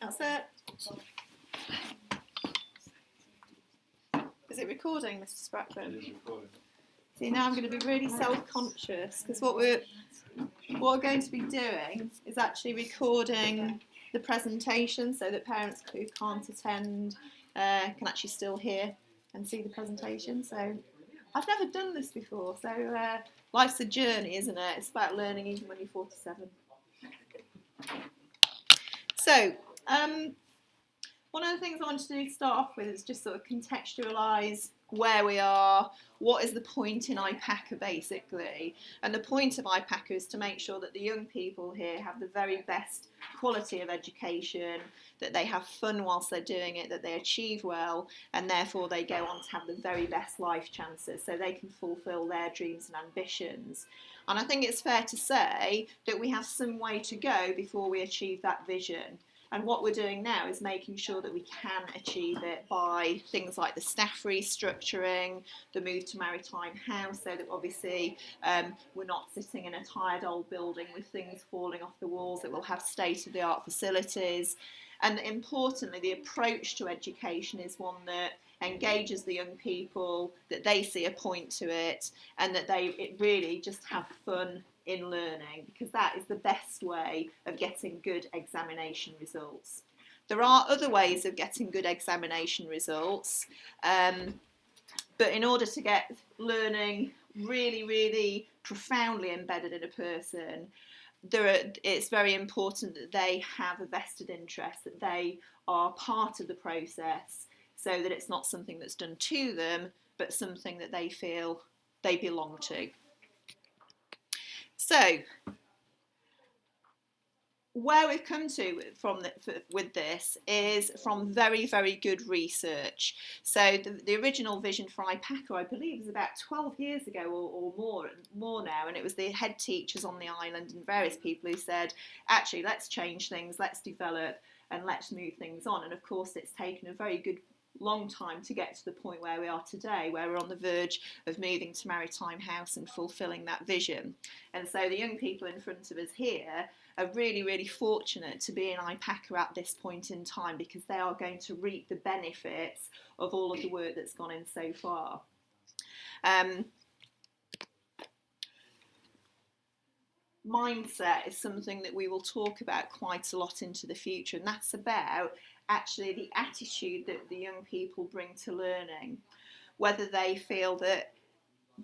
That's it. Is it recording, Mr. Sprackburn? It is recording. See, now I'm going to be really self-conscious because what we're going to be doing is actually recording the presentation so that parents who can't attend can actually still hear and see the presentation. So I've never done this before, so life's a journey, isn't it? It's about learning even when you're 47. So one of the things I wanted to start off with is just sort of contextualise where we are, what is the point in IPACA basically. And the point of IPACA is to make sure that the young people here have the very best quality of education, that they have fun whilst they're doing it, that they achieve well, and therefore they go on to have the very best life chances so they can fulfil their dreams and ambitions. And I think it's fair to say that we have some way to go before we achieve that vision. And what we're doing now is making sure that we can achieve it by things like the staff restructuring, the move to Maritime House, so that obviously we're not sitting in a tired old building with things falling off the walls, that we'll have state-of-the-art facilities. And importantly, the approach to education is one that engages the young people, that they see a point to it, and that it really just have fun in learning, because that is the best way of getting good examination results. There are other ways of getting good examination results, but in order to get learning really, really profoundly embedded in a person, it's very important that they have a vested interest, that they are part of the process, so that it's not something that's done to them, but something that they feel they belong to. So, where we've come to with this is from very, very good research. So the original vision for IPACA, I believe, is about 12 years ago or more now, and it was the head teachers on the island and various people who said, actually, let's change things, let's develop, and let's move things on. And of course, it's taken a very good long time to get to the point where we are today, where we're on the verge of moving to Maritime House and fulfilling that vision. And so the young people in front of us here are really, really fortunate to be in IPACA at this point in time, because they are going to reap the benefits of all of the work that's gone in so far. Mindset is something that we will talk about quite a lot into the future, and that's about actually the attitude that the young people bring to learning, whether they feel that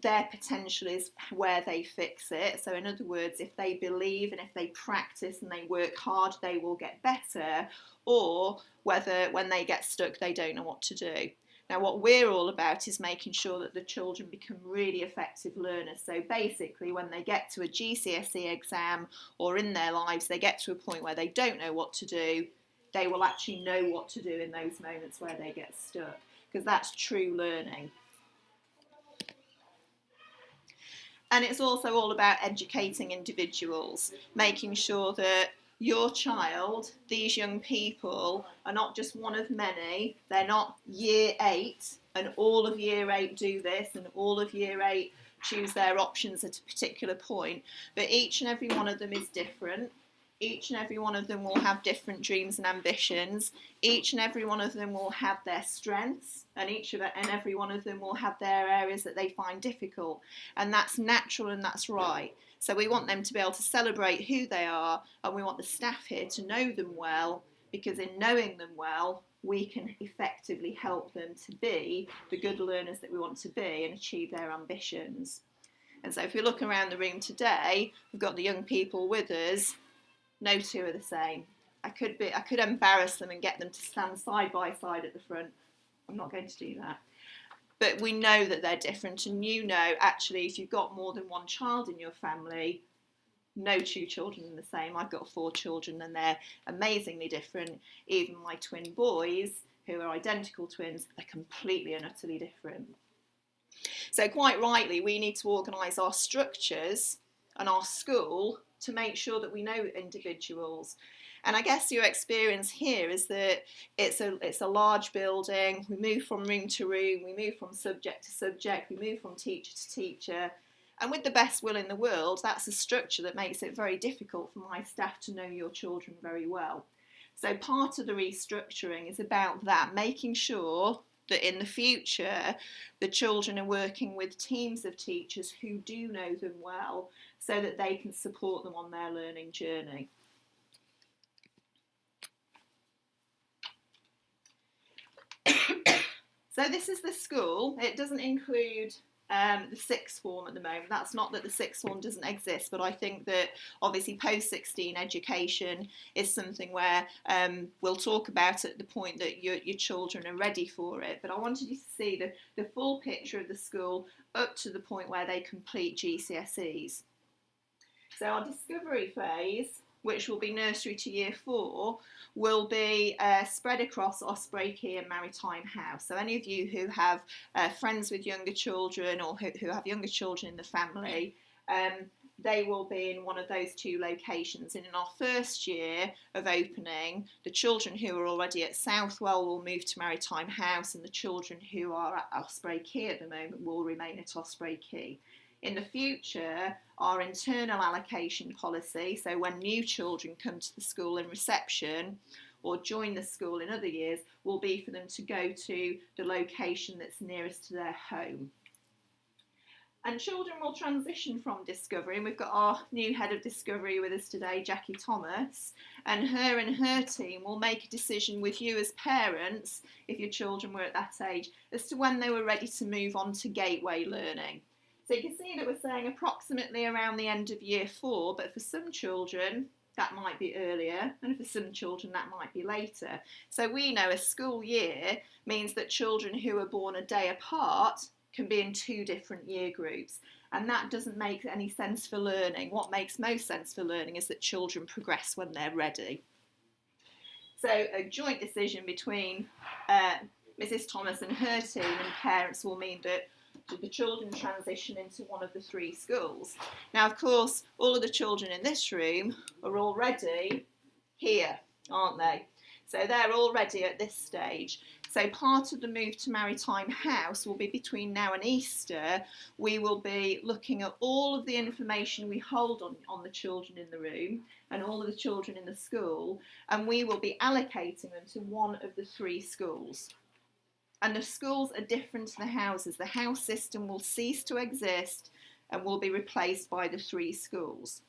their potential is where they fix it. So in other words, if they believe and if they practice and they work hard, they will get better, or whether when they get stuck, they don't know what to do. Now, what we're all about is making sure that the children become really effective learners. So basically, when they get to a GCSE exam or in their lives, they get to a point where they don't know what to do, they will actually know what to do in those moments where they get stuck, because that's true learning. And it's also all about educating individuals, making sure that your child, these young people, are not just one of many. They're not year 8 and all of year 8 do this and all of year 8 choose their options at a particular point, but each and every one of them is different. Each and every one of them will have different dreams and ambitions. Each and every one of them will have their strengths, and every one of them will have their areas that they find difficult. And that's natural and that's right. So we want them to be able to celebrate who they are, and we want the staff here to know them well, because in knowing them well, we can effectively help them to be the good learners that we want to be and achieve their ambitions. And so if we look around the room today, we've got the young people with us. No two are the same. I could embarrass them and get them to stand side by side at the front. I'm not going to do that. But we know that they're different, and you know, actually, if you've got more than one child in your family, no two children are the same. I've got 4 children and they're amazingly different. Even my twin boys, who are identical twins, are completely and utterly different. So quite rightly, we need to organise our structures and our school to make sure that we know individuals. And I guess your experience here is that it's a large building. We move from room to room, we move from subject to subject, we move from teacher to teacher, And with the best will in the world, that's a structure that makes it very difficult for my staff to know your children very well. So part of the restructuring is about that, making sure that in the future the children are working with teams of teachers who do know them well so that they can support them on their learning journey. So this is the school. It doesn't include the sixth form at the moment. That's not that the sixth form doesn't exist, but I think that obviously post-16 education is something where we'll talk about at the point that your children are ready for it. But I wanted you to see the full picture of the school up to the point where they complete GCSEs. So our discovery phase, which will be nursery to year 4, will be spread across Osprey Quay and Maritime House. So any of you who have friends with younger children or who have younger children in the family, they will be in one of those 2 locations. And in our first year of opening, the children who are already at Southwell will move to Maritime House, and the children who are at Osprey Quay at the moment will remain at Osprey Quay. In the future, our internal allocation policy, so when new children come to the school in reception or join the school in other years, will be for them to go to the location that's nearest to their home. And children will transition from discovery, and we've got our new head of discovery with us today, Jackie Thomas, and her team will make a decision with you as parents, if your children were at that age, as to when they were ready to move on to gateway learning. So you can see that we're saying approximately around the end of year 4, but for some children that might be earlier, and for some children that might be later. So we know a school year means that children who are born a day apart can be in 2 different year groups, and that doesn't make any sense for learning. What makes most sense for learning is that children progress when they're ready. So a joint decision between Mrs. Thomas and her team and parents will mean that the children transition into one of the 3 schools. Now, of course, all of the children in this room are already here, aren't they? So they're already at this stage. So part of the move to Maritime House will be between now and Easter. We will be looking at all of the information we hold on the children in the room and all of the children in the school, and we will be allocating them to one of the 3 schools. And the schools are different to the houses. The house system will cease to exist and will be replaced by the 3 schools.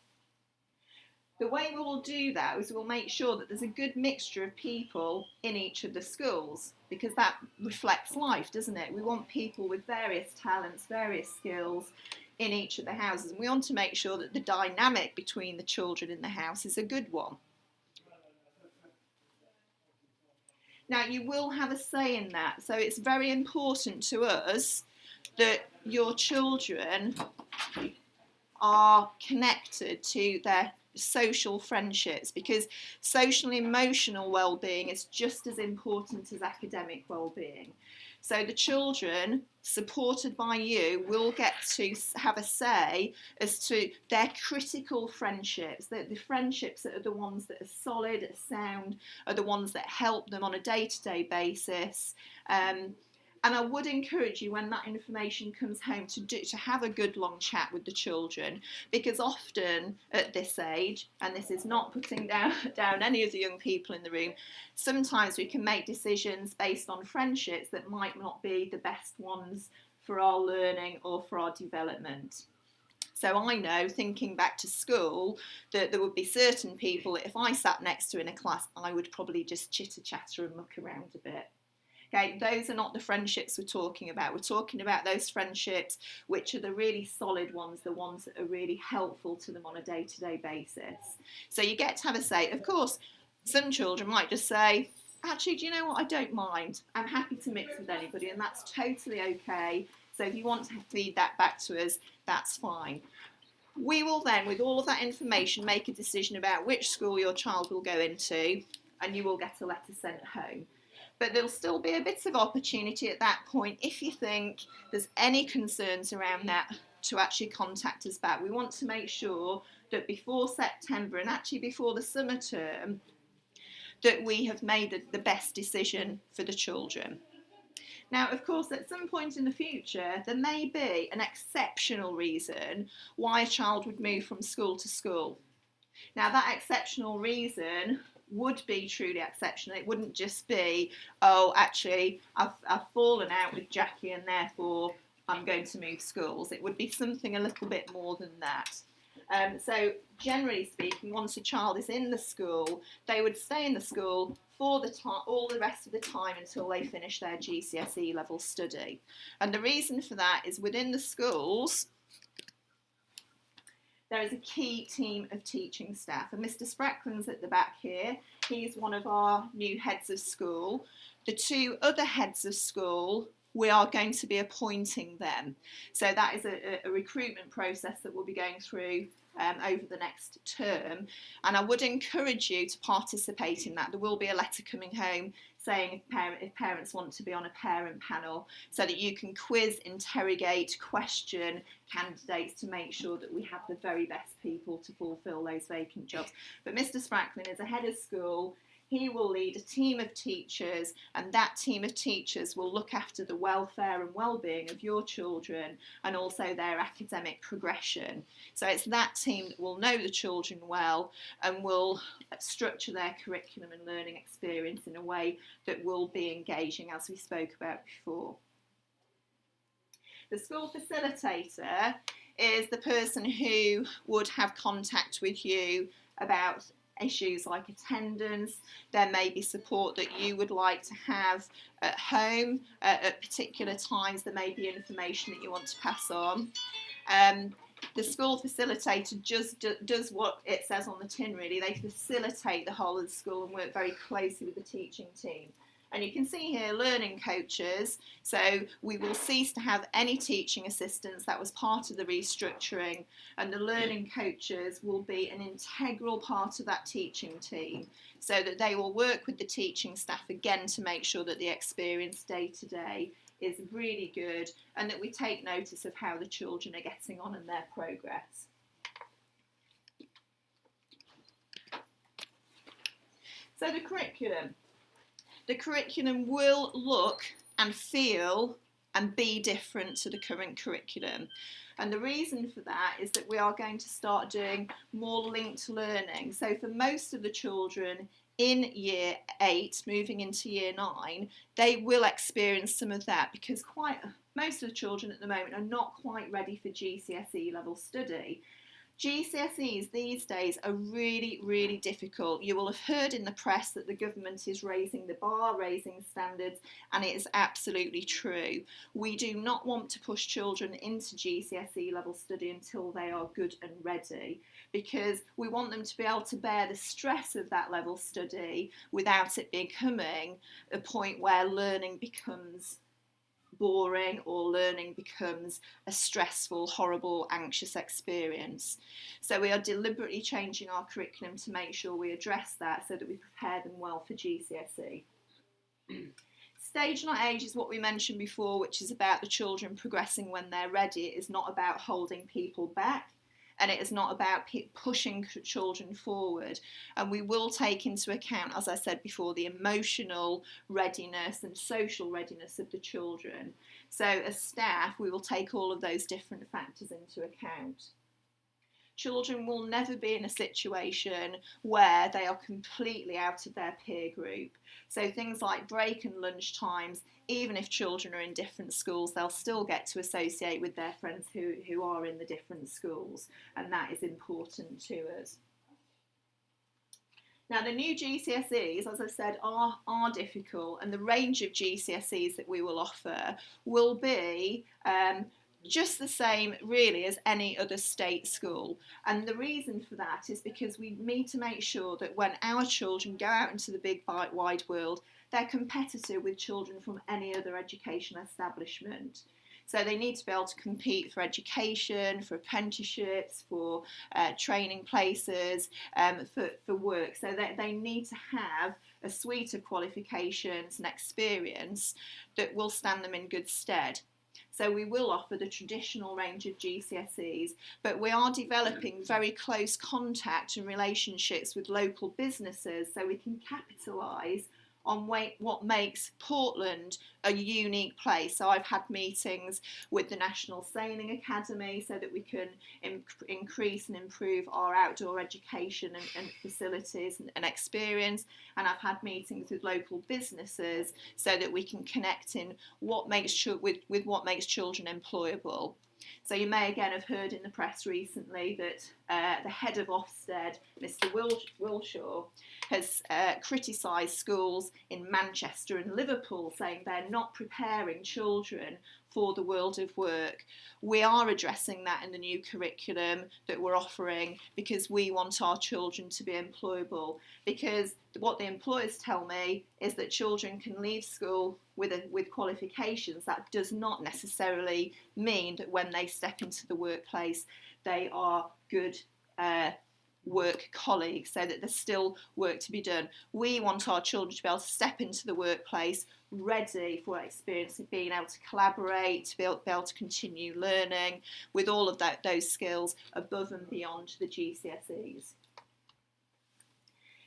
The way we will do that is we'll make sure that there's a good mixture of people in each of the schools, because that reflects life, doesn't it? We want people with various talents, various skills in each of the houses, and we want to make sure that the dynamic between the children in the house is a good one. Now, you will have a say in that, so it's very important to us that your children are connected to their social friendships, because social and emotional well-being is just as important as academic well-being. So the children, supported by you, will get to have a say as to their critical friendships, the friendships that are the ones that are solid, sound, are the ones that help them on a day-to-day basis. And I would encourage you, when that information comes home, to have a good long chat with the children, because often at this age, and this is not putting down any of the young people in the room, sometimes we can make decisions based on friendships that might not be the best ones for our learning or for our development. So I know, thinking back to school, that there would be certain people that if I sat next to in a class, I would probably just chitter-chatter and muck around a bit. Okay, those are not the friendships we're talking about. We're talking about those friendships which are the really solid ones, the ones that are really helpful to them on a day-to-day basis. So you get to have a say. Of course, some children might just say, actually, do you know what, I don't mind. I'm happy to mix with anybody, and that's totally okay. So if you want to feed that back to us, that's fine. We will then, with all of that information, make a decision about which school your child will go into, and you will get a letter sent home. But there'll still be a bit of opportunity at that point, if you think there's any concerns around that, to actually contact us back. We want to make sure that before September, and actually before the summer term, that we have made the best decision for the children. Now, of course, at some point in the future, there may be an exceptional reason why a child would move from school to school. Now, that exceptional reason would be truly exceptional. It wouldn't just be, oh, actually, I've fallen out with Jackie and therefore I'm going to move schools. It would be something a little bit more than that. So generally speaking, once a child is in the school, they would stay in the school for the time, all the rest of the time until they finish their GCSE level study. And the reason for that is within the schools, there is a key team of teaching staff. And Mr. Spracklin's at the back here. He's one of our new heads of school. The two other heads of school, we are going to be appointing them. So that is a recruitment process that we'll be going through over the next term, and I would encourage you to participate in that. There will be a letter coming home saying if parents want to be on a parent panel, so that you can quiz, interrogate, question candidates to make sure that we have the very best people to fulfil those vacant jobs. But Mr. Spracklin is a head of school. He will lead a team of teachers, and that team of teachers will look after the welfare and well-being of your children and also their academic progression. So it's that team that will know the children well and will structure their curriculum and learning experience in a way that will be engaging, as we spoke about before. The school facilitator is the person who would have contact with you about issues like attendance. There may be support that you would like to have at home at particular times. There may be information that you want to pass on. The school facilitator just does what it says on the tin, really. They facilitate the whole of the school and work very closely with the teaching team. And you can see here learning coaches, so we will cease to have any teaching assistants. That was part of the restructuring, and the learning coaches will be an integral part of that teaching team, so that they will work with the teaching staff again to make sure that the experience day to day is really good and that we take notice of how the children are getting on and their progress. So the curriculum. The curriculum will look and feel and be different to the current curriculum. And the reason for that is that we are going to start doing more linked learning. So for most of the children in year 8, moving into year 9, they will experience some of that because most of the children at the moment are not quite ready for GCSE level study. GCSEs these days are really, really difficult. You will have heard in the press that the government is raising the bar, raising standards, and it is absolutely true. We do not want to push children into GCSE level study until they are good and ready, because we want them to be able to bear the stress of that level study without it becoming a point where learning becomes boring or learning becomes a stressful, horrible, anxious experience. So we are deliberately changing our curriculum to make sure we address that so that we prepare them well for GCSE. Stage not age is what we mentioned before, which is about the children progressing when they're ready. It is not about holding people back, and it is not about pushing children forward. And we will take into account, as I said before, the emotional readiness and social readiness of the children. So as staff, we will take all of those different factors into account. Children will never be in a situation where they are completely out of their peer group. So things like break and lunch times, even if children are in different schools, they'll still get to associate with their friends who are in the different schools, and that is important to us. Now the new GCSEs, as I've said, are difficult, and the range of GCSEs that we will offer will be just the same really as any other state school. And the reason for that is because we need to make sure that when our children go out into the big wide world, they're competitive with children from any other educational establishment. So they need to be able to compete for education, for apprenticeships, for training places, for work. So that they need to have a suite of qualifications and experience that will stand them in good stead. So we will offer the traditional range of GCSEs, but we are developing very close contact and relationships with local businesses so we can capitalise on what makes Portland a unique place. So I've had meetings with the National Sailing Academy so that we can increase and improve our outdoor education and facilities and experience. And I've had meetings with local businesses so that we can connect in what makes with what makes children employable. So you may again have heard in the press recently that the head of Ofsted, Mr Wilshaw, has criticised schools in Manchester and Liverpool, saying they're not preparing children for the world of work. We are addressing that in the new curriculum that we're offering because we want our children to be employable, because what the employers tell me is that children can leave school with qualifications. That does not necessarily mean that when they step into the workplace they are good work colleagues, so that there's still work to be done. We want our children to be able to step into the workplace ready for experience of being able to collaborate, to be able to continue learning with all of those skills above and beyond the GCSEs.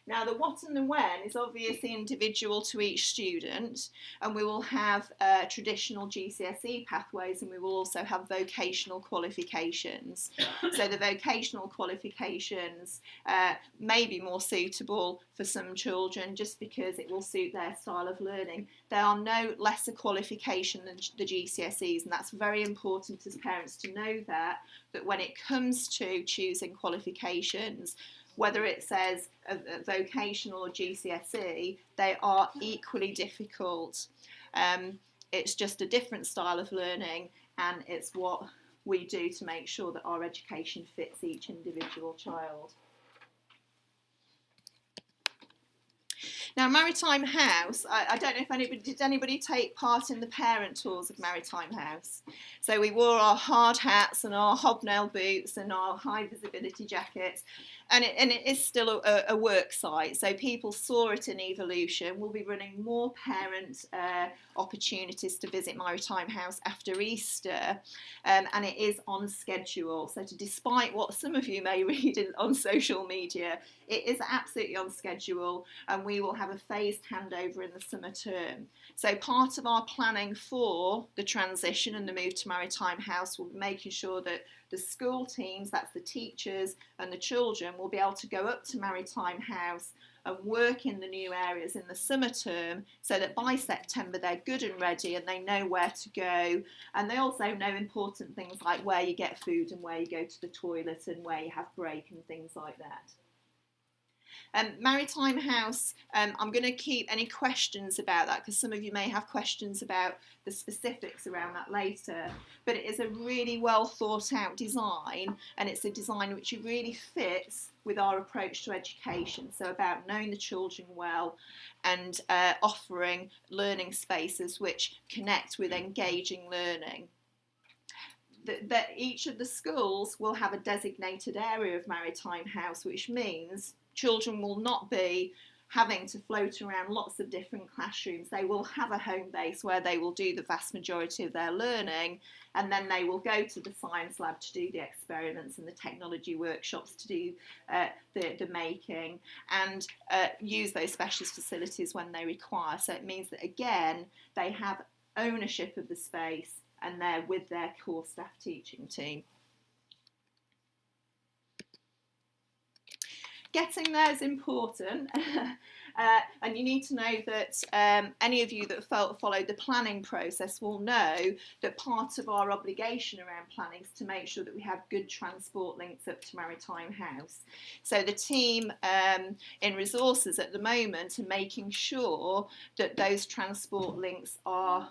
Now, the what and the when is obviously individual to each student, and we will have traditional GCSE pathways, and we will also have vocational qualifications. So the vocational qualifications may be more suitable for some children just because it will suit their style of learning. They are no lesser qualification than the GCSEs, and that's very important as parents to know that when it comes to choosing qualifications, whether it says a vocational or GCSE, they are equally difficult. It's just a different style of learning, and it's what we do to make sure that our education fits each individual child. Now, Maritime House, I don't know if did anybody take part in the parent tours of Maritime House? So we wore our hard hats and our hobnail boots and our high visibility jackets, and it is still a work site, so people saw it in evolution. We'll be running more parent opportunities to visit Maritime House after Easter, and it is on schedule. So despite what some of you may read on social media, it is absolutely on schedule, and we will have a phased handover in the summer term. So part of our planning for the transition and the move to Maritime House will be making sure that the school teams, that's the teachers and the children, will be able to go up to Maritime House and work in the new areas in the summer term, so that by September they're good and ready and they know where to go, and they also know important things like where you get food and where you go to the toilet and where you have break and things like that. Maritime House, I'm going to keep any questions about that because some of you may have questions about the specifics around that later, but it is a really well thought out design, and it's a design which really fits with our approach to education, so about knowing the children well and offering learning spaces which connect with engaging learning. That each of the schools will have a designated area of Maritime House, which means children will not be having to float around lots of different classrooms. They will have a home base where they will do the vast majority of their learning, and then they will go to the science lab to do the experiments and the technology workshops to do the making, and use those specialist facilities when they require. So it means that, again, they have ownership of the space and they're with their core staff teaching team. Getting there is important, and you need to know that any of you that followed the planning process will know that part of our obligation around planning is to make sure that we have good transport links up to Maritime House. So the team in resources at the moment are making sure that those transport links are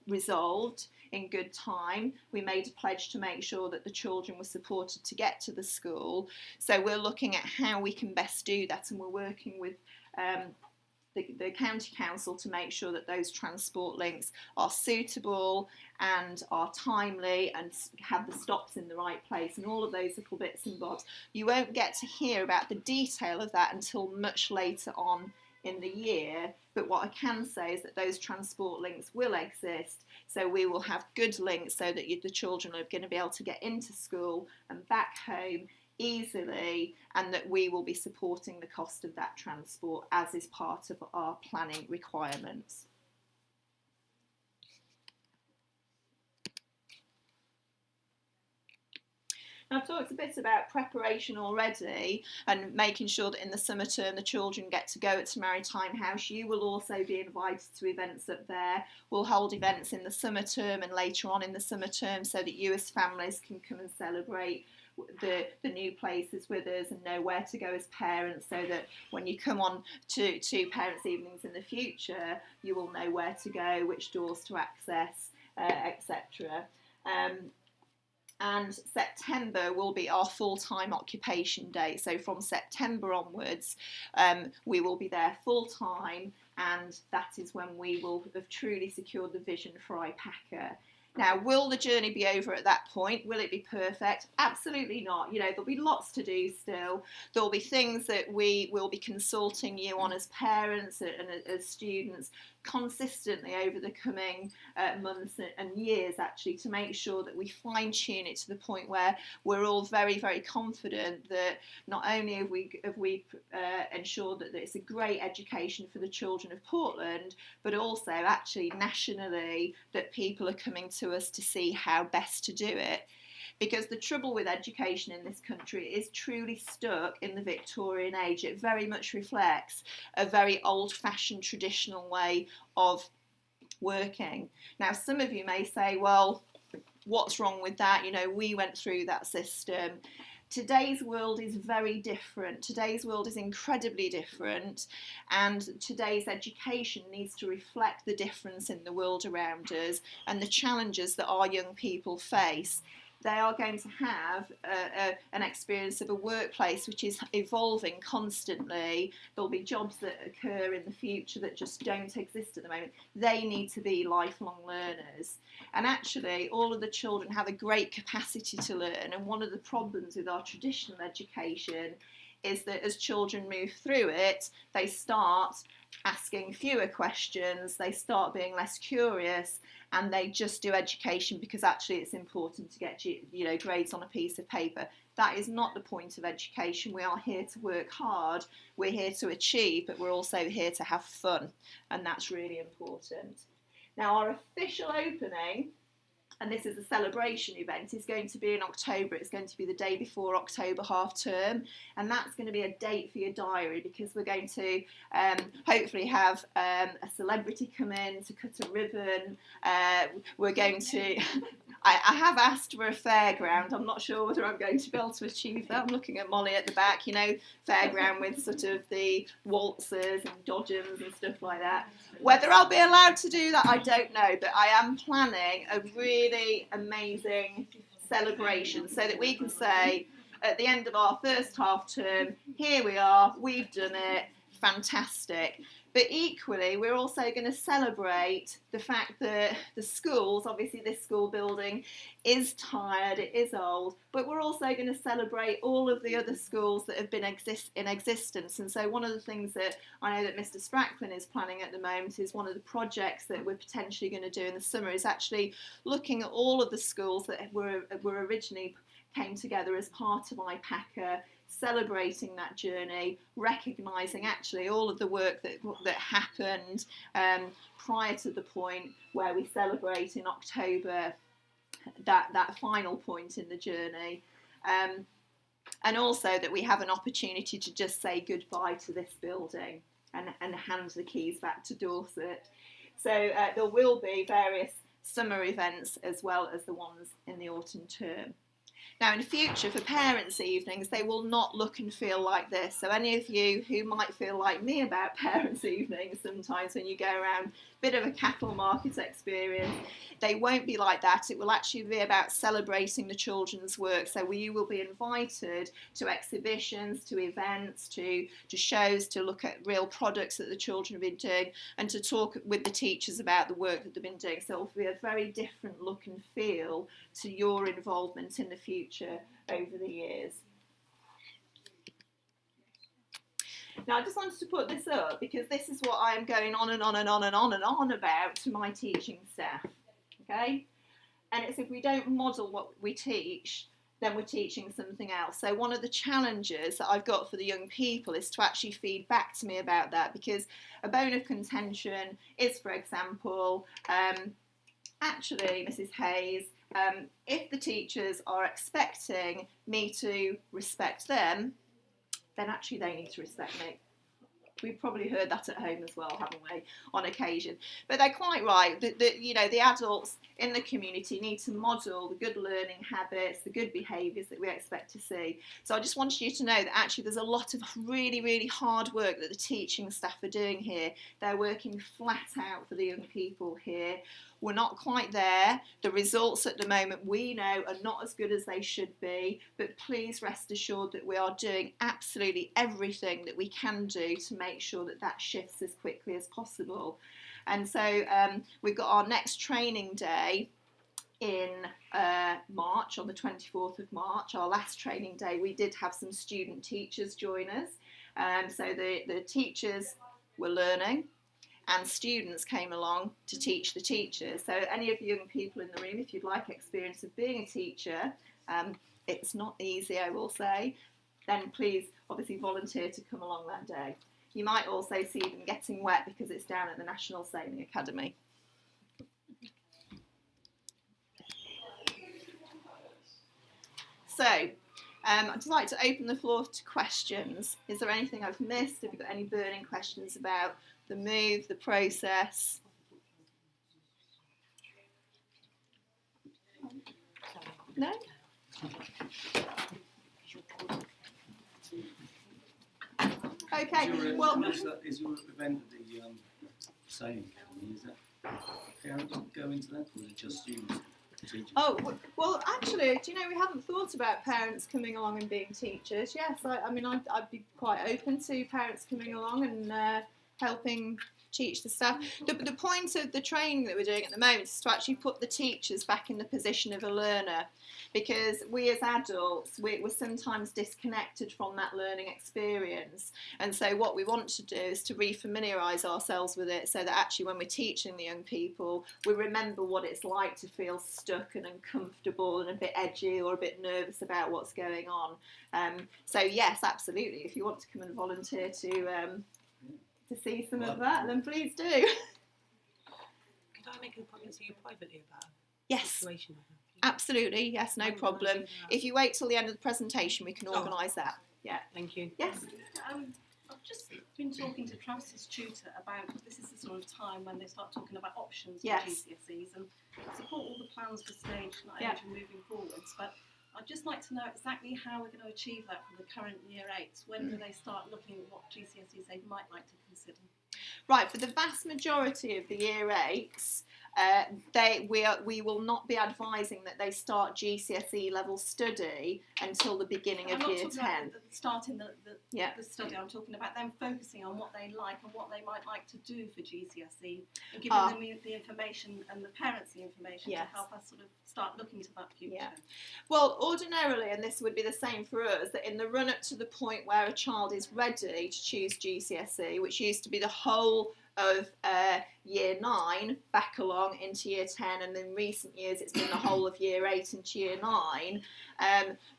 resolved in good time. We made a pledge to make sure that the children were supported to get to the school, so we're looking at how we can best do that, and we're working with the county council to make sure that those transport links are suitable and are timely and have the stops in the right place and all of those little bits and bobs. You won't get to hear about the detail of that until much later on in the year, but what I can say is that those transport links will exist, so we will have good links so that the children are going to be able to get into school and back home easily, and that we will be supporting the cost of that transport as is part of our planning requirements. Now, I've talked a bit about preparation already and making sure that in the summer term the children get to go to Maritime House. You will also be invited to events up there. We'll hold events in the summer term and later on in the summer term so that you as families can come and celebrate the new places with us and know where to go as parents, so that when you come on to Parents' Evenings in the future, you will know where to go, which doors to access, etc. And September will be our full-time occupation date. So from September onwards, we will be there full-time, and that is when we will have truly secured the vision for IPACA. Now, will the journey be over at that point? Will it be perfect? Absolutely not. You know, there'll be lots to do still. There'll be things that we will be consulting you on as parents and as students consistently over the coming months and years, actually, to make sure that we fine-tune it to the point where we're all very, very confident that not only have we ensured that it's a great education for the children of Portland, but also actually nationally that people are coming to us to see how best to do it. Because the trouble with education in this country is truly stuck in the Victorian age. It very much reflects a very old-fashioned traditional way of working. Now, some of you may say, well, what's wrong with that? You know, we went through that system. Today's world is very different. Today's world is incredibly different, and today's education needs to reflect the difference in the world around us and the challenges that our young people face. They are going to have an experience of a workplace which is evolving constantly. There'll be jobs that occur in the future that just don't exist at the moment. They need to be lifelong learners. And actually, all of the children have a great capacity to learn. And one of the problems with our traditional education is that as children move through it, they start asking fewer questions, they start being less curious, and they just do education because actually it's important to get, you know, grades on a piece of paper. That is not the point of education. We are here to work hard, we're here to achieve, but we're also here to have fun, and that's really important. Now, our official opening, and this is a celebration event, is going to be in October. It's going to be the day before October half term, and that's going to be a date for your diary, because we're going to hopefully have a celebrity come in to cut a ribbon. We're going to I have asked for a fairground. I'm not sure whether I'm going to be able to achieve that. I'm looking at Molly at the back, you know, fairground with sort of the waltzers and dodgems and stuff like that. Whether I'll be allowed to do that, I don't know, but I am planning a really amazing celebration so that we can say at the end of our first half term, here we are, we've done it, fantastic. But equally, we're also going to celebrate the fact that the schools, obviously this school building is tired, it is old, but we're also going to celebrate all of the other schools that have been in existence. And so one of the things that I know that Mr. Spracklin is planning at the moment is one of the projects that we're potentially going to do in the summer is actually looking at all of the schools that were originally came together as part of IPACA, celebrating that journey, recognising actually all of the work that happened prior to the point where we celebrate in October that final point in the journey, and also that we have an opportunity to just say goodbye to this building and hand the keys back to Dorset. So there will be various summer events as well as the ones in the autumn term. Now, in the future, for Parents' Evenings, they will not look and feel like this. So any of you who might feel like me about Parents' Evenings sometimes when you go around, bit of a cattle market experience, they won't be like that. It will actually be about celebrating the children's work. So you will be invited to exhibitions, to events, to shows, to look at real products that the children have been doing, and to talk with the teachers about the work that they've been doing. So it will be a very different look and feel to your involvement in the future over the years. Now, I just wanted to put this up because this is what I am going on and on and on and on and on about to my teaching staff, okay? And it's if we don't model what we teach, then we're teaching something else. So one of the challenges that I've got for the young people is to actually feed back to me about that, because a bone of contention is, for example, actually, Mrs. Hayes, if the teachers are expecting me to respect them, then actually they need to respect me. We've probably heard that at home as well, haven't we, on occasion? But they're quite right. The adults in the community need to model the good learning habits, the good behaviours that we expect to see. So I just wanted you to know that actually there's a lot of really, really hard work that the teaching staff are doing here. They're working flat out for the young people here. We're not quite there. The results at the moment, we know, are not as good as they should be, but please rest assured that we are doing absolutely everything that we can do to make sure that that shifts as quickly as possible. And so we've got our next training day in March, on the 24th of March. Our last training day, we did have some student teachers join us. So the teachers were learning, and students came along to teach the teachers. So any of you young people in the room, if you'd like experience of being a teacher, it's not easy, I will say, then please obviously volunteer to come along that day. You might also see them getting wet because it's down at the National Sailing Academy. So, I'd just like to open the floor to questions. Is there anything I've missed? Have you got any burning questions about the move, the process? No? Okay, well... Is your event at the Sailing Academy, is that parents go into that, or is it just students? Teachers? Oh, well, actually, do you know, we haven't thought about parents coming along and being teachers. Yes, I mean, I'd be quite open to parents coming along and helping teach the staff. The point of the training that we're doing at the moment is to actually put the teachers back in the position of a learner, because we as adults, we're sometimes disconnected from that learning experience. And so what we want to do is to refamiliarise ourselves with it, so that actually when we're teaching the young people, we remember what it's like to feel stuck and uncomfortable and a bit edgy or a bit nervous about what's going on. So yes, absolutely, if you want to come and volunteer to see some of that, then please do. Could I make an appointment to you privately about yes, the situation? Absolutely, yes, no problem. If you wait till the end of the presentation, we can organise that. Yeah. Thank you. Yes? I've just been talking to Travis's tutor about, this is the sort of time when they start talking about options for GCSEs, and support all the plans for stage 9 and moving forwards, but I'd just like to know exactly how we're going to achieve that for the current year 8s. When do they start looking at what GCSEs they might like to consider? Right, for the vast majority of the year 8s, we will not be advising that they start GCSE level study until the beginning of year 10. I'm not starting the study, I'm talking about them focusing on what they like and what they might like to do for GCSE, and giving them the information and the parents the information to help us sort of start looking to that future. Yeah. Well, ordinarily, and this would be the same for us, that in the run up to the point where a child is ready to choose GCSE, which used to be the whole of year 9 back along into year 10, and in recent years it's been the whole of year 8 into year 9,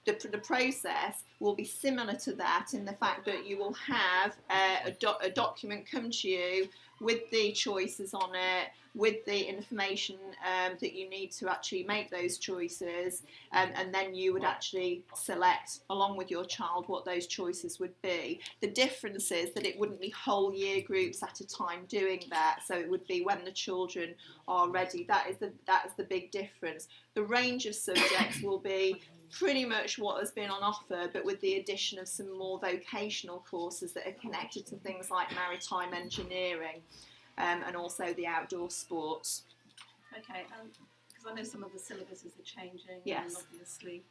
the process will be similar to that, in the fact that you will have a document come to you with the choices on it, with the information that you need to actually make those choices, and then you would actually select, along with your child, what those choices would be. The difference is that it wouldn't be whole year groups at a time doing that, so it would be when the children are ready. That is the big difference. The range of subjects will be pretty much what has been on offer, but with the addition of some more vocational courses that are connected to things like maritime engineering, and also the outdoor sports. Okay, because I know some of the syllabuses are changing, yes, and obviously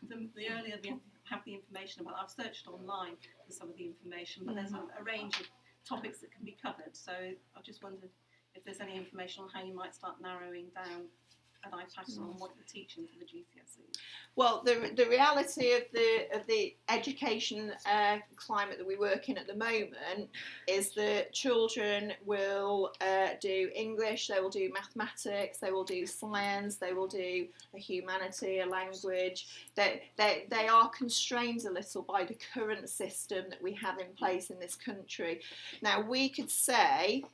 the earlier we have the information about, I've searched online for some of the information, but there's a range of topics that can be covered, so I just wondered if there's any information on how you might start narrowing down an impact on what you're teaching for the GCSEs? Well, the reality of the education climate that we work in at the moment is that children will do English, they will do mathematics, they will do science, they will do a humanity, a language. They are constrained a little by the current system that we have in place in this country. Now, we could say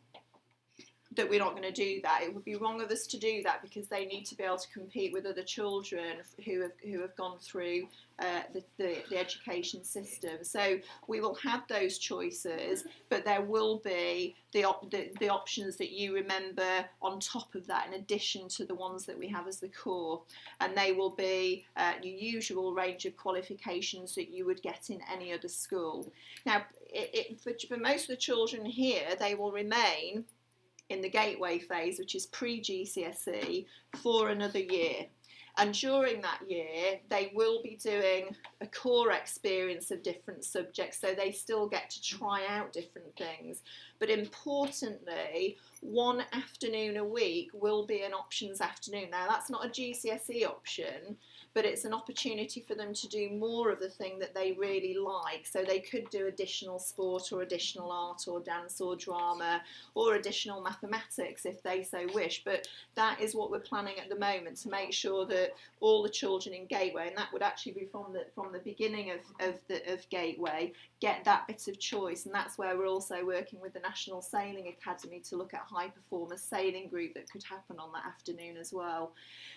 that we're not going to do that. It would be wrong of us to do that because they need to be able to compete with other children who have gone through the education system. So we will have those choices, but there will be the options that you remember on top of that, in addition to the ones that we have as the core, and they will be the usual range of qualifications that you would get in any other school. Now, for most of the children here, they will remain in the gateway phase, which is pre-GCSE, for another year. And during that year, they will be doing a core experience of different subjects, so they still get to try out different things. But importantly, one afternoon a week will be an options afternoon. Now, that's not a GCSE option, but it's an opportunity for them to do more of the thing that they really like. So they could do additional sport or additional art or dance or drama or additional mathematics if they so wish. But that is what we're planning at the moment, to make sure that all the children in Gateway, and that would actually be from the beginning of Gateway, get that bit of choice. And that's where we're also working with the National Sailing Academy to look at high performance sailing group that could happen on that afternoon as well.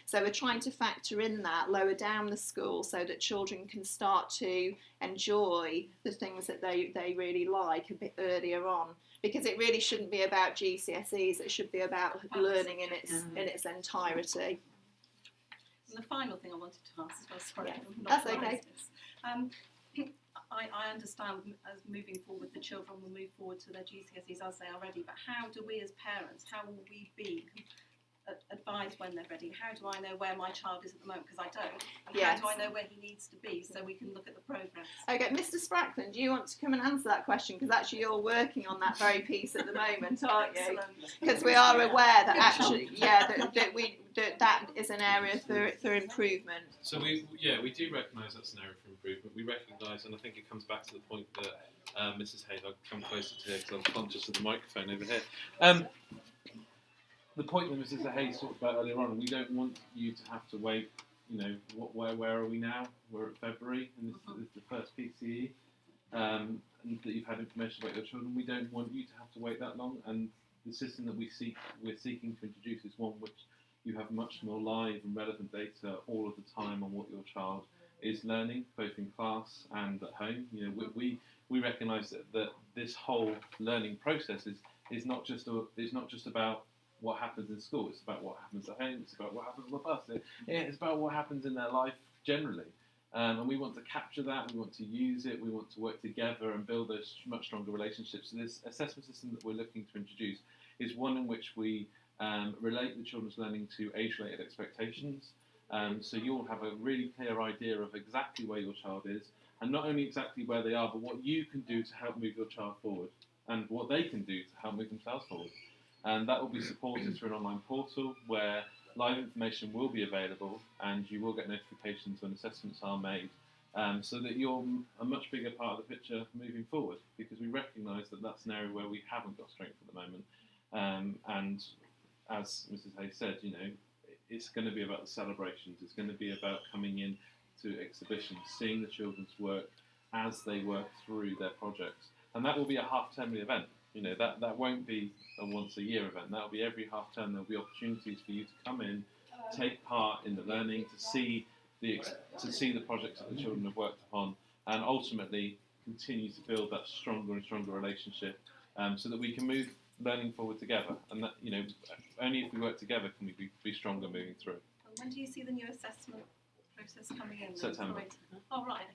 So we're trying to factor in that lower down the school so that children can start to enjoy the things that they really like a bit earlier on, because it really shouldn't be about GCSEs, it should be about learning in its entirety. And the final thing I wanted to ask, sorry, Yeah, I'm that's not okay. I understand as moving forward, the children will move forward to their GCSEs as they are ready, but how do we as parents, how will we be advised when they're ready? How do I know where my child is at the moment? Because I don't. And Yes. how do I know where he needs to be so we can look at the progress? Okay, Mr. Sprackland, do you want to come and answer that question? Because actually you're working on that very piece at the moment, aren't you? Because we are aware that actually, that is an area for improvement. So we do recognise that's an area for improvement. We recognise, and I think it comes back to the point that Mrs. Hayes, I'll come closer to her because I'm conscious of the microphone over here. The point that Mrs. Hayes talked about earlier on, we don't want you to have to wait. You know, where are we now? We're at February, and this is the first PCE, and that you've had information about your children. We don't want you to have to wait that long, and the system that we're seeking to introduce is one which you have much more live and relevant data all of the time on what your child is learning, both in class and at home. You know, we recognise that this whole learning process is not just about what happens in school. It's about what happens at home. It's about what happens on the bus. It's about what happens in their life generally. And we want to capture that. We want to use it. We want to work together and build those much stronger relationships. So this assessment system that we're looking to introduce is one in which we relate the children's learning to age-related expectations. So you'll have a really clear idea of exactly where your child is, and not only exactly where they are, but what you can do to help move your child forward, and what they can do to help move themselves forward. And that will be supported through an online portal where live information will be available, and you will get notifications when assessments are made, so that you're a much bigger part of the picture moving forward, because we recognise that that's an area where we haven't got strength at the moment. And as Mrs. Hayes said, you know, it's going to be about the celebrations. It's going to be about coming in to exhibitions, seeing the children's work as they work through their projects. And that will be a half-termly event. You know, that won't be a once-a-year event. That will be every half-term. There'll be opportunities for you to come in, take part in the learning, to see the projects that the children have worked upon, and ultimately continue to build that stronger and stronger relationship, so that we can move learning forward together. And that, you know, only if we work together can we be stronger moving through. And when do you see the new assessment process coming in? September. Oh, right.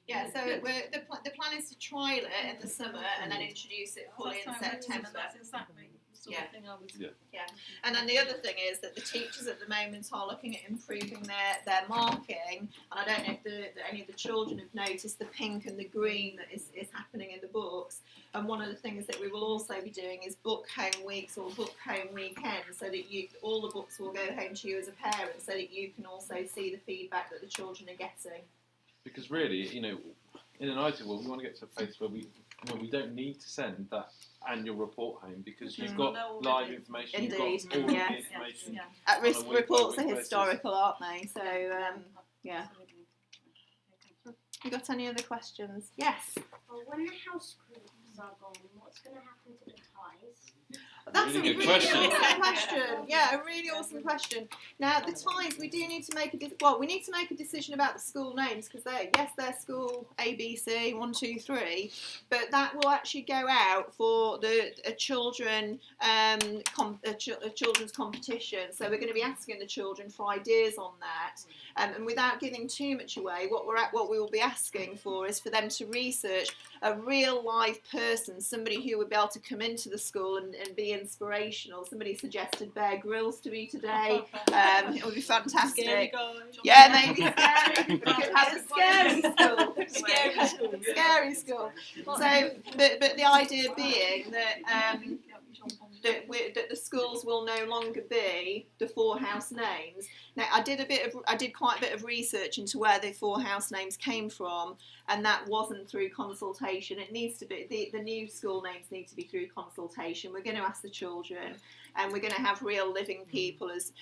Yeah, so the plan is to trial it in the summer and then introduce it fully in September. That's exactly the sort of thing I was. Yeah. And then the other thing is that the teachers at the moment are looking at improving their marking. And I don't know if any of the children have noticed the pink and the green that is happening in the books. And one of the things that we will also be doing is book home weeks or book home weekends, so that all the books will go home to you as a parent, so that you can also see the feedback that the children are getting. Because really, in an ideal world, we want to get to a place where we don't need to send that annual report home, because you've got live information, Indeed. you've got all Yes. the information. At-risk On a week-by-week reports are basis. historical, aren't they? So, yeah. Absolutely. Okay. You got any other questions? Yes. Well, when the house groups are gone, what's going to happen to the ties? That's Really a good really question. awesome question. Yeah, a really awesome question. Now, the ties, we do need to make we need to make a decision about the school names, because they're school ABC 1, 2, 3, but that will actually go out for a children's competition. So we're going to be asking the children for ideas on that, and without giving too much away, what we will be asking for is for them to research a real live person, somebody who would be able to come into the school and be inspirational. Somebody suggested Bear Grylls to me today. It would be fantastic. Scary guy. Yeah, maybe scary. We could have a scary school. Scary school. So, but the idea being that that the schools will no longer be the 4 house names. Now, I did quite a bit of research into where the 4 house names came from, and that wasn't through consultation. It needs to be the new school names need to be through consultation. We're going to ask the children, and we're going to have real living people as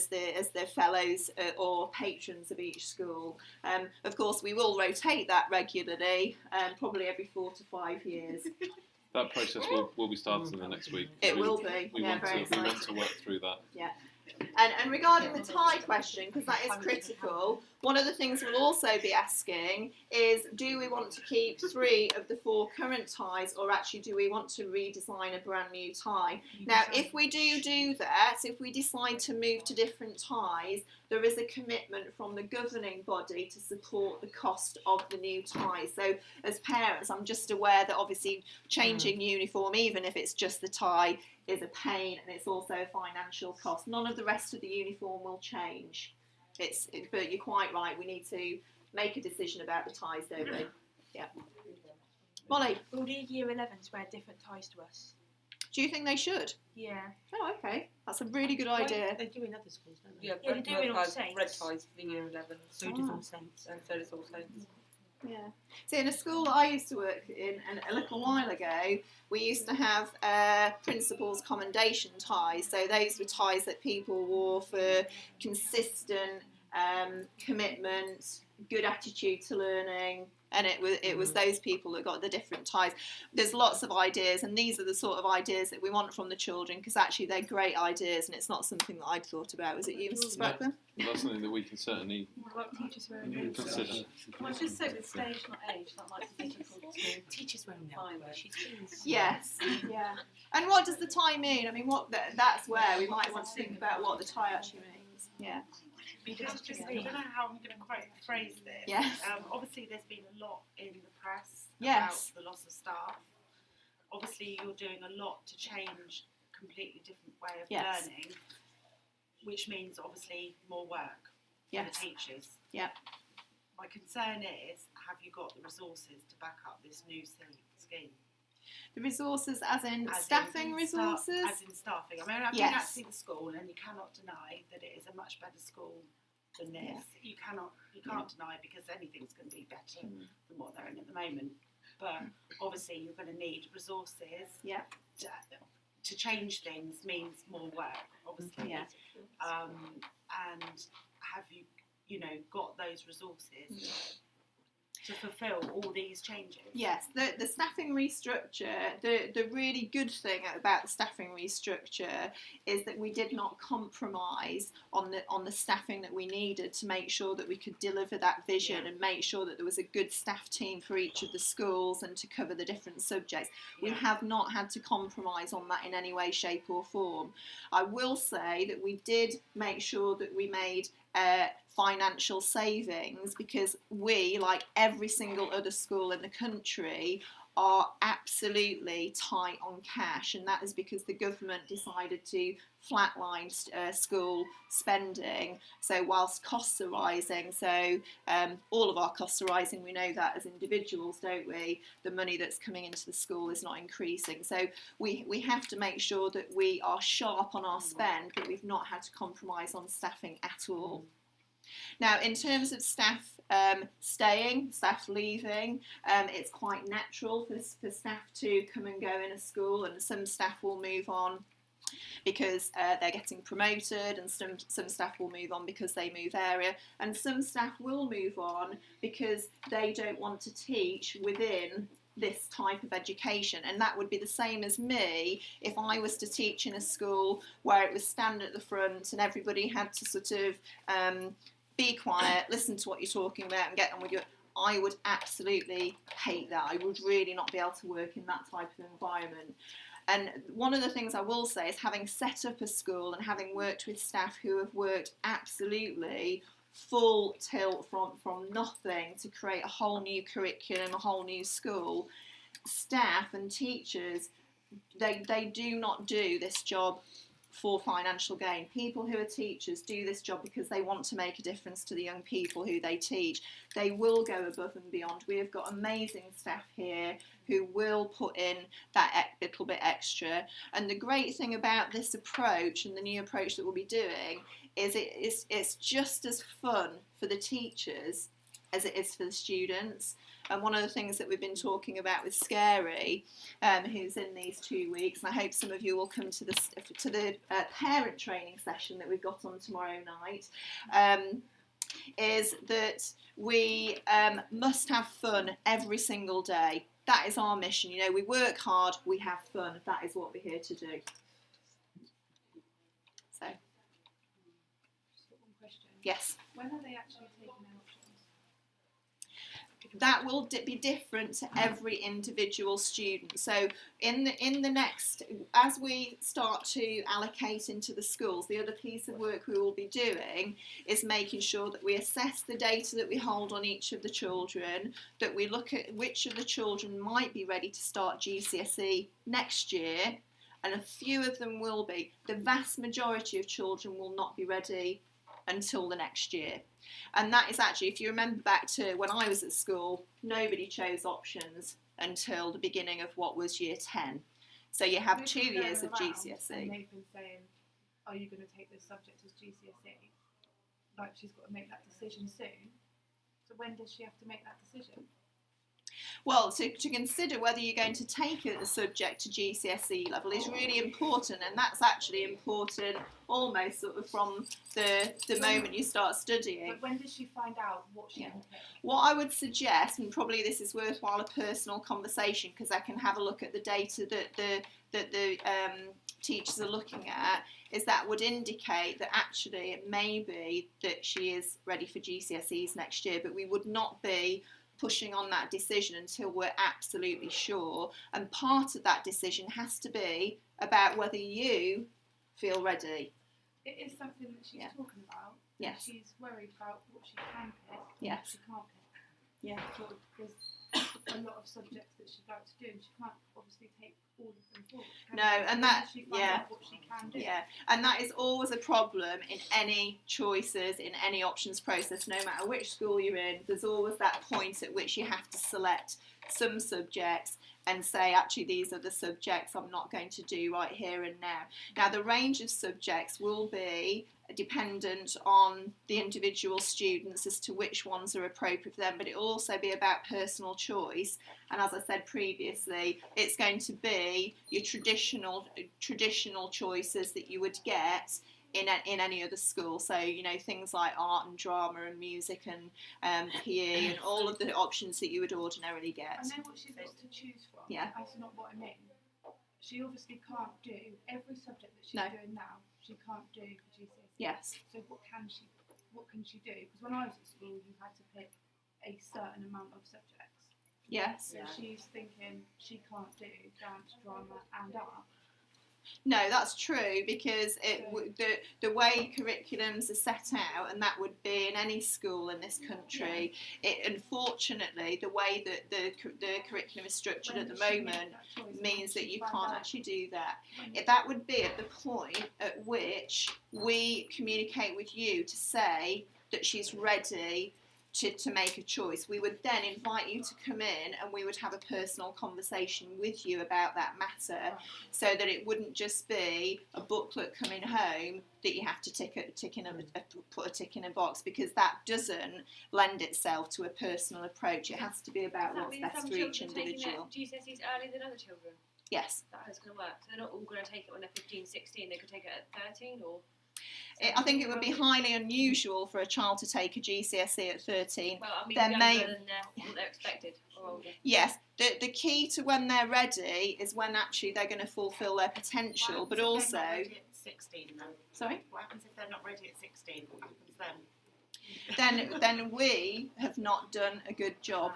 their fellows or patrons of each school. Of course, we will rotate that regularly, probably every 4 to 5 years. That process will be started in the next week. It will be. We Yeah, very want to exciting. work through that. Yeah. And regarding the tie question, because that is critical, one of the things we'll also be asking is, do we want to keep 3 of the 4 current ties, or actually do we want to redesign a brand new tie? Now, if we do that, if we decide to move to different ties, there is a commitment from the governing body to support the cost of the new ties. So as parents, I'm just aware that obviously changing uniform, even if it's just the tie, is a pain, and it's also a financial cost. None of the rest of the uniform will change. But you're quite right, we need to make a decision about the ties, don't we? Yeah. Molly, Will the year 11s wear different ties to us? do you think they should? Yeah. Oh, okay. That's a really good idea. They do in other schools, don't they? Yeah, they do it on Saints. red ties for the year 11. So does All Saints. And so does All Saints. Yeah. See, in a school that I used to work in, and a little while ago, we used to have principals' commendation ties. So those were ties that people wore for consistent commitment, good attitude to learning, and it was those people that got the different ties. There's lots of ideas, and these are the sort of ideas that we want from the children, because actually they're great ideas, and it's not something that I'd thought about. Was it you, Mrs. Sprackman? Well, that's something that we can certainly What teachers wearing them? consider. Well, I just say with stage, not age, that might be difficult to Teachers wearing them. find. She's pleased. Yes. Yeah. And what does the tie mean? I mean, that's where we might want to think about what the tie actually means. Yeah. I don't know how I'm going to phrase this. Yes. Obviously, there's been a lot in the press Yes. about the loss of staff. Obviously, you're doing a lot to change a completely different way of Yes. learning, which means obviously more work for Yes. the teachers. Yeah. My concern is, have you got the resources to back up this new scheme? The resources, as in As staffing in resources. as in staffing. I mean, I've been Yes. out to see the school, and you cannot deny that it is a much better school than this. Yeah. You can't deny, because anything's going to be better than what they're in at the moment. But obviously, you're going to need resources. Yeah. To change things means more work, obviously. Yeah. And have you got those resources to fulfil all these changes? Yes, the staffing restructure, the really good thing about the staffing restructure is that we did not compromise on the staffing that we needed to make sure that we could deliver that vision and make sure that there was a good staff team for each of the schools and to cover the different subjects. We have not had to compromise on that in any way, shape or form. I will say that we did make sure that we made financial savings, because we, like every single other school in the country, are absolutely tight on cash, and that is because the government decided to flatline school spending. So whilst costs are rising, so all of our costs are rising, we know that as individuals, don't we? The money that's coming into the school is not increasing. So we have to make sure that we are sharp on our spend, but we've not had to compromise on staffing at all. Now, in terms of staff staying, staff leaving, it's quite natural for staff to come and go in a school, and some staff will move on because they're getting promoted, and some staff will move on because they move area, and some staff will move on because they don't want to teach within this type of education. And that would be the same as me if I was to teach in a school where it was stand at the front and everybody had to sort of be quiet, listen to what you're talking about and get on with your... I would absolutely hate that. I would really not be able to work in that type of environment. And one of the things I will say is, having set up a school and having worked with staff who have worked absolutely full tilt from nothing to create a whole new curriculum, a whole new school, staff and teachers, they do not do this job for financial gain. People who are teachers do this job because they want to make a difference to the young people who they teach. They will go above and beyond. We have got amazing staff here who will put in that little bit extra. And the great thing about this approach and the new approach that we'll be doing is it's just as fun for the teachers as it is for the students. And one of the things that we've been talking about with Scary, who's in these 2 weeks, and I hope some of you will come to the parent training session that we've got on tomorrow night, is that we must have fun every single day. That is our mission. You know, we work hard, we have fun. That is what we're here to do. So, Just got one question. yes. When are they actually taking their options? That will be different to every individual student. So in the next, as we start to allocate into the schools, the other piece of work we will be doing is making sure that we assess the data that we hold on each of the children, that we look at which of the children might be ready to start GCSE next year, and a few of them will be. The vast majority of children will not be ready until the next year. And that is actually, if you remember back to when I was at school, nobody chose options until the beginning of what was year 10. So you have 2 years of GCSE. And they've been saying, are you going to take this subject as GCSE? Like, she's got to make that decision soon. So when does she have to make that decision? Well, to consider whether you're going to take a subject to GCSE level is really important, and that's actually important almost sort of from the moment you start studying. But when does she find out what she can take? What I would suggest, and probably this is worthwhile a personal conversation, because I can have a look at the data that the teachers are looking at, is that would indicate that actually it may be that she is ready for GCSEs next year, but we would not be pushing on that decision until we're absolutely sure. And part of that decision has to be about whether you feel ready. It is something that she's talking about. Yes. She's worried about what she can pick and Yes. what she can't pick. Yeah. So there's a lot of subjects that she'd like to do, and she can't obviously take all of them forward. No, and that, she finds out what she can do. Yeah, and that is always a problem in any choices, in any options process, no matter which school you're in. There's always that point at which you have to select some subjects and say, actually, these are the subjects I'm not going to do right here and now. Now, the range of subjects will be dependent on the individual students as to which ones are appropriate for them, but it will also be about personal choice. And as I said previously, it's going to be your traditional choices that you would get in any other school. So, you know, things like art and drama and music and PE and all of the options that you would ordinarily get. I know what she's got to choose from. Yeah. That's not what I mean. She obviously can't do every subject that she's No. doing now. She can't do for GCSE. Yes. So what can she do? Because when I was at school, you had to pick a certain amount of subjects. Yes. So she's thinking she can't do dance, drama, and art. No, that's true, because the way curriculums are set out, and that would be in any school in this country, it unfortunately, the way that the curriculum is structured at the moment means that you can't actually do that. That would be at the point at which we communicate with you to say that she's ready to make a choice. We would then invite you to come in and we would have a personal conversation with you about that matter, so that it wouldn't just be a booklet coming home that you have to put a tick in a box, because that doesn't lend itself to a personal approach. It has to be about what's best for each individual. GCSEs earlier than other children? Yes. That is going to work. So they're not all going to take it when they're 15, 16. They could take it at 13 or... I think it would be highly unusual for a child to take a GCSE at 13. Well, I mean, There younger may- than what they're expected or older. Yes, the key to when they're ready is when actually they're going to fulfil their potential, but also... What happens if they're not ready at 16 then? Sorry? What happens if they're not ready at 16? What happens then? Then we have not done a good job,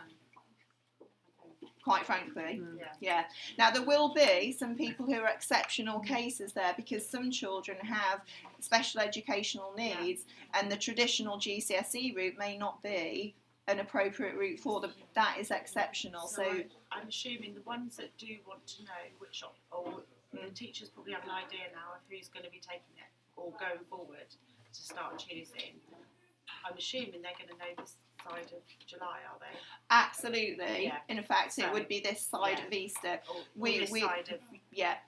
quite frankly. Yeah. Now, there will be some people who are exceptional cases there, because some children have special educational needs, and the traditional GCSE route may not be an appropriate route for them. That is exceptional. So I'm assuming the ones that do want to know which or the teachers probably have an idea now of who's going to be taking it or going forward to start choosing. I'm assuming they're going to know this side of July, are they? absolutely. Yeah. In fact, it So, would be this side yeah. of Easter. Or We- this we- side of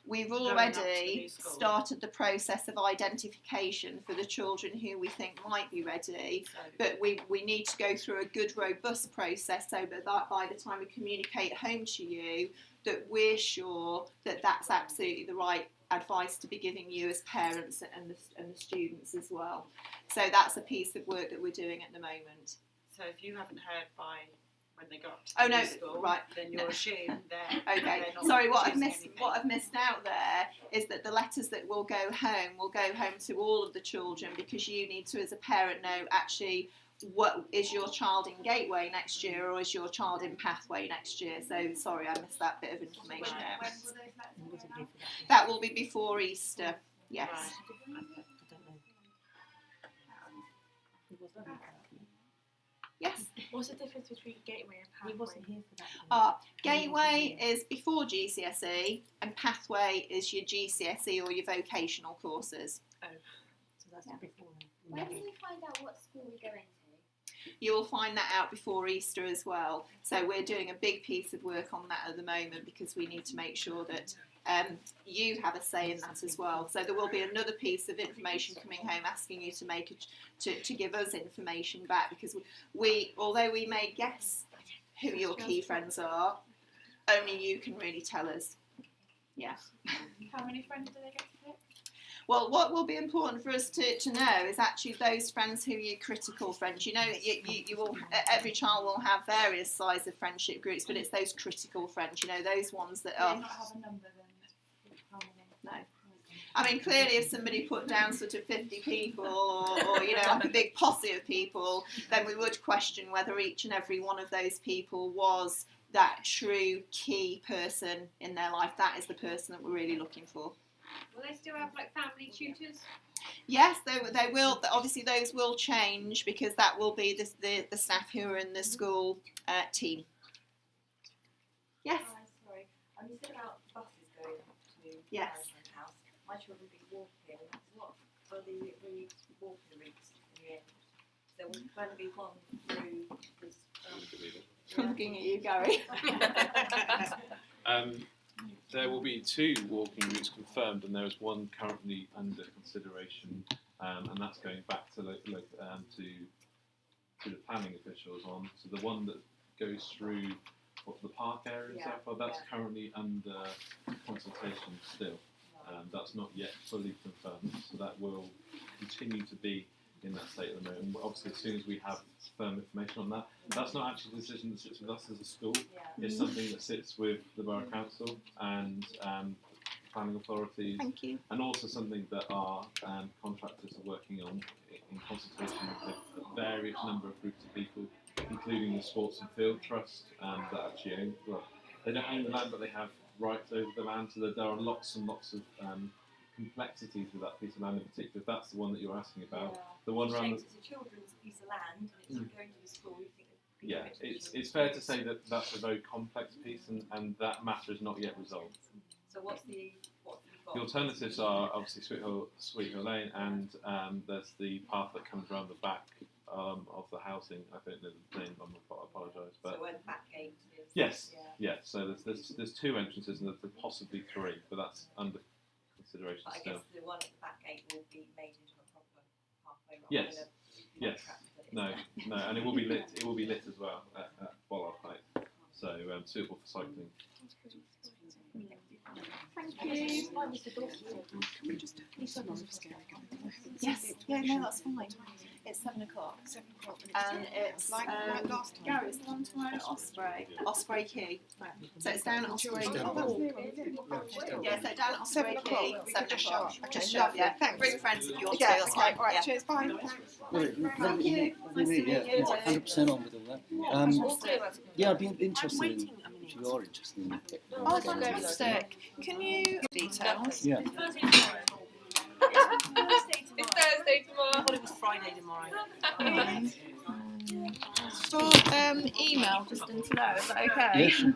We've Going up to the already new school. started the process of identification for the children who we think might be ready. so But we need to go through a good, robust process, so that by the time we communicate home to you, that we're sure that that's absolutely the right advice to be giving you as parents and the students as well. So that's a piece of work that we're doing at the moment. So if you haven't heard by when they got to Oh, the no, new school, right. then you'll assume they're Okay. they're not Sorry, what I've choosing missed anything. what I've missed out there is that the letters that will go home to all of the children, because you need to, as a parent, know actually what is your child in Gateway next year, or is your child in Pathway next year. So sorry, I missed that bit of information out. When will those letters go out? That will be before Easter. Yes. Right. Yes. What's the difference between Gateway and Pathway? He wasn't here for that. Gateway is before GCSE, and Pathway is your GCSE or your vocational courses. So that's Yeah. before then. When do we find out what school we go into? You will find that out before Easter as well. So we're doing a big piece of work on that at the moment, because we need to make sure that you have a say in that as well. So there will be another piece of information coming home asking you to give us information back, because although we may guess who your key friends are, only you can really tell us. Yeah. How many friends do they get to pick? Well, what will be important for us to know is actually those friends who are your critical friends. You know, you will, every child will have various sizes of friendship groups, but it's those critical friends, you know, those ones that Do are... they not have a number then? How many? No. I mean, clearly if somebody put down sort of 50 people or you know, like a big posse of people, then we would question whether each and every one of those people was that true key person in their life. That is the person that we're really looking for. Will they still have like family tutors? Yes, they will. Obviously, those will change, because that will be the staff who are in the school team. Yes. Hi, sorry. You said about buses going up to Yes. Maritime House. My children will be walking. What are the walking routes in the end? There will only be one through this. I'm looking at you, Gary. There will be 2 walking routes confirmed, and there is one currently under consideration, and that's going back to the planning officials on. So the one that goes through the park area, Yeah, that's currently under consultation still. That's not yet fully confirmed, so that will continue to be in that state at the moment. Obviously, as soon as we have firm information on that, that's not actually a decision that sits with us as a school. It's something that sits with the Borough Council and planning authorities, Thank you. and also something that our contractors are working on in consultation with a various number of groups of people, including the Sports and Field Trust that actually own, well, they don't own the land, but they have rights over the land, so that there are lots and lots of complexities with that piece of land in particular. If that's the one that you're asking about, the one around It's a children's piece of land, and it's going to the school. You think it's fair to say that that's a very complex piece, and that matter is not yet resolved. So what have you got? The alternatives are obviously Sweet Hill Lane, and there's the path that comes around the back of the housing. I don't know the name. I apologise, but so where the back gate is. yes, So there's two entrances, and there's possibly three, but that's under consideration But I still. guess the one at the back gate will be made into a proper pathway. Yes. No, and it will be lit. It will be lit as well at Bollard Height, so suitable for cycling. Thank you. Yes, no, that's fine. It's 7 o'clock. And it's like last time. Gary, it's the one tomorrow at Osprey Quay. So it's down at Osprey. Yeah, so down at Osprey Quay, 7 o'clock. Just show up, yeah. Thanks. Bring friends if you want to. That's fine. All right, cheers, bye. Thank you. Nice to meet you. 100% on with all that. Yeah, I'd be interested in, if you are interested in it. Oh, fantastic. Can you details? Yeah. It's Thursday tomorrow. I thought it was Friday tomorrow. Email just into there, is that okay? Yeah, sure.